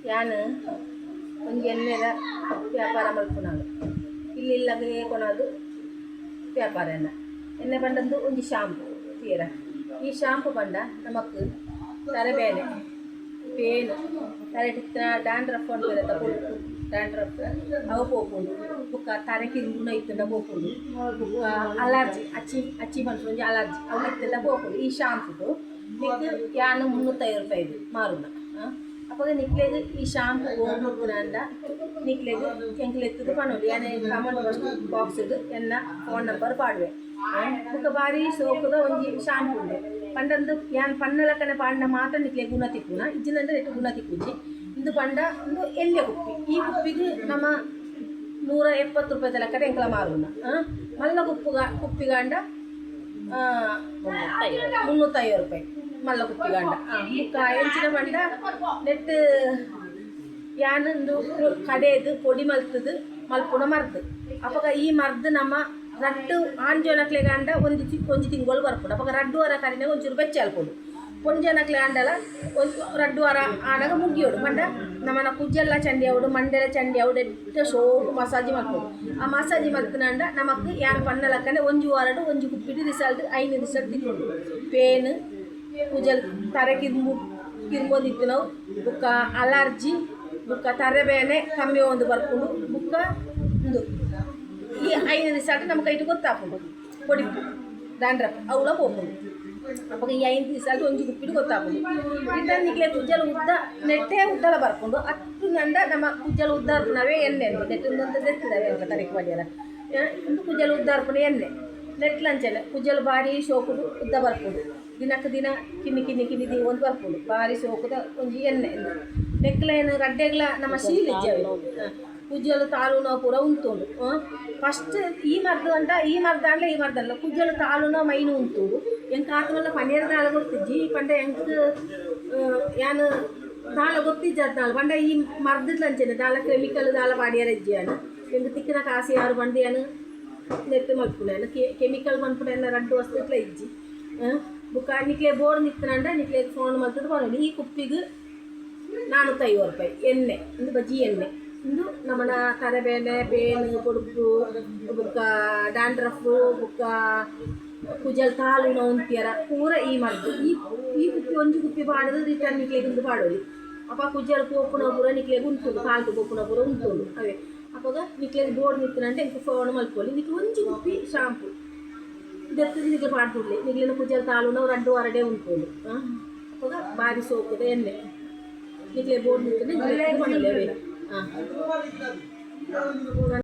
ಯಾನು ಒಂದು ಎಣ್ಣೆದ ವ್ಯಾಪಾರ ಮಲ್ಪುನಾಳು ಇಲ್ಲಿ ಇಲ್ಲಾಗ ಕೊನೋದು ವ್ಯಾಪಾರ ಎಣ್ಣೆ ಬಂಡದ್ದು ಒಂದು ಶಾಂಪು ತೀರ ಈ ಶಾಂಪು ಬಂಡ ನಮಕ್ ತರಬೇನೆ ಪೇನು ತಲೆಟಿತ್ತ ಡ್ಯಾಂಡ್ರಫ್ ಅಂತ ಕೊಟ್ಟು ಡ್ಯಾಂಡ್ರಫ್ ಅವು ಹೋಗ್ಬೋದು ಬುಕ್ಕ ತಲೆಗೆ ಇತ್ತಂದ ಹೋಗ್ಬೋದು ಬುಕ್ಕ ಅಲರ್ಜಿ ಅಚ್ಚಿ ಬಂತು ಅಲರ್ಜಿ ಅವು ಇತ್ತಂದ ಹೋಗ್ಬೋದು ಈ ಶಾಂಪುದು ನಿಕ್ಕು ಯಾನು 350 ರೂಪಾಯಿ ಮಾರುನ അപ്പോൾ നിക്ലേത് ഈ ഷാമ്പു ഓർമ്മക്കുനാണ്ട നിക്ലേത് ಎಂಕ್ಲೆತ್ತದು ಪನೋಲಿ ಯಾನೆ ಕಮೆಂಟ್ ಬಾಕ್ಸ್ ಇಡು ಎನ್ನ ಫೋನ್ ನಂಬರ್ ಪಾಡುವೆ ಬುಕ್ಕ ಬಾರಿ ಸೋಕುದ ಒಂಜಿ ಶಾಂಪು ಉಂಡೆ ಪಂಡಂದು ಯಾನ್ ಪನ್ನಲಕನೆ ಪಾಂಡ ಮಾತ್ರ ನಿಕ್ಲೆ ಗುಣ ತಿಕ್ಕುನ ಇಜ್ಜಿನಂದ್ರೆ ಎಟ್ಟು ಗುಣ ತಿಕ್ಕುಜಿ ಇಂದು ಪಂಡ ಒಂದು ಎಣ್ಣೆ ಕುಪ್ಪಿ ಈ ಕುಪ್ಪಿಗೆ ನಮ್ಮ 170 ರೂಪಾಯಿ ಲೆಕ್ಕದ ಎಂಕಲ ಮಾರುನ ಮಲ್ಲ ಕುಪ್ಪಿಗಾಂಡ 350 ರೂಪಾಯಿ ಮಲ್ಲ ಕುಪ್ಪಿಗಾಂಡ ಬುಕ್ಕ ಎಂಚಿನ ಪಂಡ ನೆಟ್ಟು ಯಾನೊಂದು ಕಡೆಯದು ಪೊಡಿ ಮಲ್ತದು ಮಲ್ಪುನ ಮರ್ದು ಅವಾಗ ಈ ಮರ್ದು ನಮ್ಮ ರಟ್ಟು ಆಂಜೋನಕ್ಲೆ ಗಂಡ ಒಂಜಿ ತಿಂಗಳು ಬರ್ಪುಡು ಅವಾಗ 2 ವಾರ ಕರಿನೆ ಒಂಚೂರು ಬೆಚ್ಚ ಅಲ್ಪುಡು ಪೊಂಜನಕ್ಲೆ ಗಂಡಲ ಒಂದು 2 ವಾರ ಆನಾಗ ಮುಗಿಯೋಡು ಮಂಡ ನಮ್ಮನ ಕುಜ್ಜೆಲ್ಲ ಚಂಡಿ ಅವಡು ಮಂಡೆಲ ಚಂಡಿ ಅವಡು ಎಟ್ಟು ಸೋಪು ಮಸಾಜಿ ಮಲ್ಪುಡು ಆ ಮಸಾಜಿ ಮಲ್ತನಂಡ ನಮಕ್ ಯಾನು ಪನ್ನಲಕ್ಕನೆ ಒಂಜಿ ವಾರಡು ಒಂಜಿ ಕುಪ್ಪಿಟ್ಟು ರಿಸಲ್ಟ್ 5 ರಿಸಲ್ಟ್ ತಿಕ್ಕೊಂಡು ಪೇನು ಕುಜಲ್ ತರೆ ಕಿರ್ಬೋದಿತ್ತು ನಾವು ಬುಕ್ಕ ಅಲರ್ಜಿ ಬುಕ್ಕ ತರೆಬೇನೆ ಕಮ್ಮಿ ಒಂದು ಬರ್ಕೊಂಡು ಬುಕ್ಕ ಒಂದು ಈ 5 ರಿಸಲ್ಟ್ ನಮ್ಮ ಕೈಟು ಗೊತ್ತಾಗ್ಬೋದು ಪೊಡಿ ಡ್ಯಾಂಡ್ರಫ್ ಅವಳ ಹೋಗ್ಬೋದು ಅವಾಗ ಈ 5 ರಿಸಲ್ಟ್ ಒಂಜಿ ಕುಪ್ಪಿಟ್ಟು ಗೊತ್ತಾಗ್ಬೋದು ರಿಟರ್ನ್ ನಿಕ್ಲೆ ಕುಜ್ಜಲು ಉದ್ದ ನೆಟ್ಟೆ ಉದ್ದಲ ಬರ್ಕೊಂಡು ಹತ್ತು ನಂಡ ನಮ್ಮ ಕುಜ್ಜಲು ಉದ್ದ ನಾವೇ ಎಣ್ಣೆ ನೆಟ್ಟಿಂದಂತ ನೆಟ್ಟಿದ್ದಾವೆ ಅಂತ ತರಕ್ಕೆ ಮಾಡಿಯಲ್ಲ ಒಂದು ಕುಜ್ಜಲು ಉದ್ದ ಅರ್ಪಣೆ ಎಣ್ಣೆ ನೆಟ್ಲಂಚೆಲ್ಲ ಕುಜ್ಜಲು ಬಾರಿ ಸೋಕುದು ಉದ್ದ ಬರ್ಕೊಂಡು ದಿನಕ್ಕೆ ದಿನ ಕಿನ್ನಿ ಒಂದು ಬರ್ಕೊಂಡು ಬಾರಿ ಸೋಕುದ ಒಂಜಿ ಎಣ್ಣೆ ನೆಕ್ಲೇನು ಗಡ್ಡೆಗಳ ನಮ್ಮ ಶೀಲಿಜ್ಜವೆ ಕುಜ್ಜಲು ತಾಲೂನೋ ಪೂರ ಉಂತುಂಡು ಫಸ್ಟ್ ಈ ಮರ್ದು ಅಂಡ್ಲ ಈ ಮರ್ದಲ್ಲ ಕುಜ್ಜಲು ತಾಲೂನೋ ಮೈನು ಉಂತುಂಡು ಎಂಕ ಆತಮಲ್ಲ ಪನ್ನೀರ್ ದಾಳ ಗೊತ್ತಿಜ್ಜಿ ಈ ಪಂಡ ಎಂಕ ಯಾನು ದಾಳ ಗೊತ್ತಿಜ್ಜಾಳು ಪಂಡ ಈ ಮರ್ದಿದ್ಲಂಚೆನೆ ದಾಳ ಕೆಮಿಕಲ್ ದಾಳ ಪಾಡಿಯಾರ ಇಜ್ಜಿಯಾನು ಎಂಕ ತಿಕ್ಕಿನ ಕಾಸಿ ಯಾರು ಬಂಡಿಯಾನು ನೆಟ್ಟು ಮಲ್ಪುಣಾನು ಕೆಮಿಕಲ್ ಬಂದ್ಬಿಟ್ಟು 2 ವರ್ಷ ಇಟ್ಲ ಇಜ್ಜಿ ಬುಕ್ಕ ನಿಕ್ಲೆ ಬೋರ್ಡ್ ನಿತ್ತನಂಡ ನಿಕ್ಲೆ ಫೋನ್ ಮಲ್ತದ್ದು ಬರೋದು ಈ ಕುಪ್ಪಿಗೆ 450 ರೂಪಾಯಿ ಎಣ್ಣೆ ಒಂದು ಬಜ್ಜಿ ಎಣ್ಣೆ ಇಂದು ನಮ್ಮನ ತಲೆಬೇನೆ ಪೇನು ಕೊಡುಪು ಬುಕ್ಕ ಡ್ಯಾಂಡ್ರಫು ಬುಕ್ಕ ಕುಜಲ್ ತಾಲೂನ ಉಂತಿಯರ ಪೂರ ಈ ಮರ್ದು ಈ ಕುಪ್ಪಿ ಒಂಜಿ ಕುಪ್ಪಿ ಪಾಡೋದು ರಿಟರ್ನ್ ನಿಕ್ಲೆಗೆ ಒಂದು ಪಾಡೋದು ಅಪ್ಪ ಕುಜಲ್ ಪೋಪುನ ಪೂರ ನಿಕ್ಲೆಗೆ ಉಂಟುಂಡು ಕಾಲ್ತು ಪೋಪುನ ಪೂರ ಉಂಟುಂಡು ಅವೇ ಅಪ್ಪಾಗ ನಿಕ್ಲೆಗೆ ಬೋರ್ಡ್ ನಿತ್ತನಂటే ಇಂಕ ಫೋನ್ ಮಲ್ಕೊಳ್ಳಿ ನಿಕ್ಲೆ ಒಂಜಿ ಕುಪ್ಪಿ ಶಾಂಪು ಇದೆತ್ತದು ನಿಕ್ಲೆ ಪಾಡ್ತುಡ್ಲಿ ನಿಕ್ಲಿನ ಕುಜಲ್ ತಾಲೂನ 2 ವಾರಡೆ ಉಂಟುಂಡು ಅಪ್ಪಾಗ ಬಾರಿ ಸೋಕುದ ಎಣ್ಣೆ ನಿಕ್ಲೆ ಬೋರ್ಡ್ ನಿತ್ತನೆ ಹಾಂ